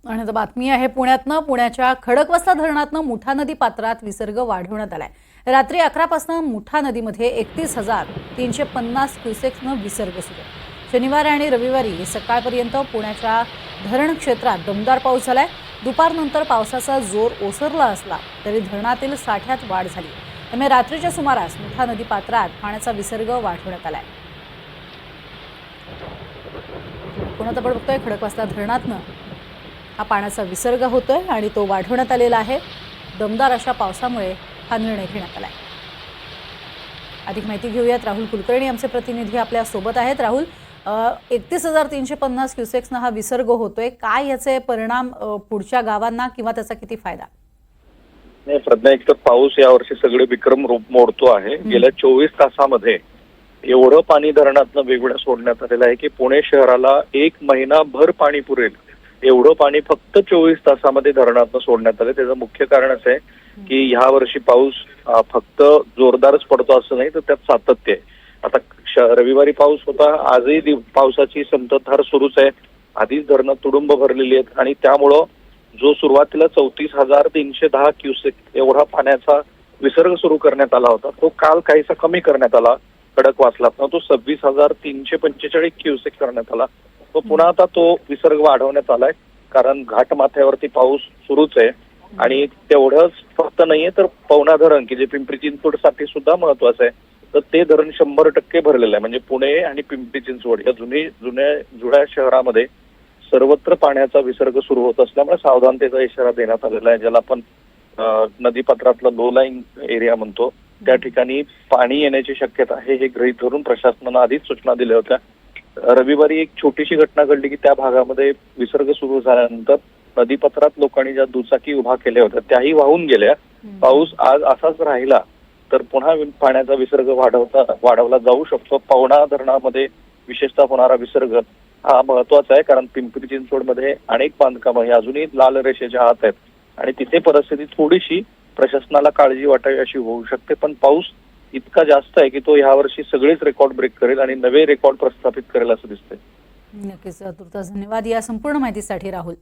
आणि आता बातमी आहे पुण्यातनं. पुण्याच्या खडकवासला धरणातनं मुठा नदी पात्रात विसर्ग वाढवण्यात आलाय. रात्री 11 पासून मुठा नदीमध्ये 31,350 क्युसेक्सनं विसर्ग सुरू आहे. शनिवार आणि रविवारी सकाळपर्यंत पुण्याच्या धरण क्षेत्रात दमदार पाऊस झालाय. दुपारनंतर पावसाचा जोर ओसरला असला तरी धरणातील साठ्यात वाढ झाली. त्यामुळे रात्रीच्या सुमारास मुठा नदी पात्रात पाण्याचा विसर्ग वाढवण्यात आलाय. पुण्यात आपण बघतोय खडकवासला धरणातनं हा पाण्याचा विसर्ग होतोय आणि तो वाढवण्यात आलेला आहे. दमदार अशा पावसामुळे हा निर्णय घेण्यात आलाय. अधिक माहिती घेऊयात. राहुल कुलकर्णी आमचे प्रतिनिधी आपल्या सोबत आहेत. राहुल, 31,350 क्युसेक्सनं हा विसर्ग होतोय. काय याचे परिणाम पुढच्या गावांना किंवा त्याचा किती फायदा? नाही प्रज्ञा, एक तर पाऊस यावर्षी सगळे विक्रम रूप मोडतो आहे. गेल्या 24 तासामध्ये एवढं पाणी धरणातनं वेगवेगळं सोडण्यात आलेलं आहे की पुणे शहराला 1 महिनाभर पाणी पुरेल एवढं पाणी फक्त 24 तासामध्ये धरणातनं सोडण्यात आलं. त्याचं मुख्य कारण असं आहे की ह्या वर्षी पाऊस फक्त जोरदारच पडतो असं नाही, तर त्यात सातत्य आहे. आता रविवारी पाऊस होता, आजही पावसाची संततधार सुरूच आहे. आधीच धरणं तुडुंब भरलेली आहेत आणि त्यामुळं जो सुरुवातीला 34,310 क्युसेक एवढा पाण्याचा विसर्ग सुरू करण्यात आला होता, तो काल काहीसा कमी करण्यात आला. खडकवासलातनं तो 26,345 क्युसेक करण्यात आला. तो पुन्हा आता तो विसर्ग वाढवण्यात आलाय, कारण घाटमाथ्यावरती पाऊस सुरूच आहे. आणि तेवढंच फक्त नाहीये, तर पवना धरण की जे पिंपरी चिंचवड साठी सुद्धा महत्वाचं आहे, तर ते धरण 100% भरलेलं आहे. म्हणजे पुणे आणि पिंपरी चिंचवड या जुन्या शहरामध्ये सर्वत्र पाण्याचा विसर्ग सुरू होत असल्यामुळे सावधानतेचा इशारा देण्यात आलेला आहे. ज्याला आपण नदीपात्रातला लो लाईन एरिया म्हणतो, त्या ठिकाणी पाणी येण्याची शक्यता आहे हे गृहीत धरून प्रशासनानं आधीच सूचना दिल्या होत्या. रविवारी एक छोटीशी घटना घडली की त्या भागामध्ये विसर्ग सुरू झाल्यानंतर नदीपात्रात लोकांनी ज्या दुचाकी उभा केल्या होत्या त्याही वाहून गेल्या. पाऊस आज असाच राहिला तर पुन्हा पाण्याचा विसर्ग वाढवला जाऊ शकतो. पवना धरणामध्ये विशेषतः होणारा विसर्ग हा महत्वाचा आहे, कारण पिंपरी चिंचवडमध्ये अनेक बांधकामं ही अजूनही लाल रेषेच्या आत आहेत आणि तिथे परिस्थिती थोडीशी प्रशासनाला काळजी वाटावी अशी होऊ शकते. पण पाऊस इतका जास्त आहे की तो यावर्षी सगळेच रेकॉर्ड ब्रेक करेल आणि नवे रेकॉर्ड प्रस्थापित करेल असं दिसतंय. नक्कीच. तुर्तास धन्यवाद या संपूर्ण माहितीसाठी राहुल.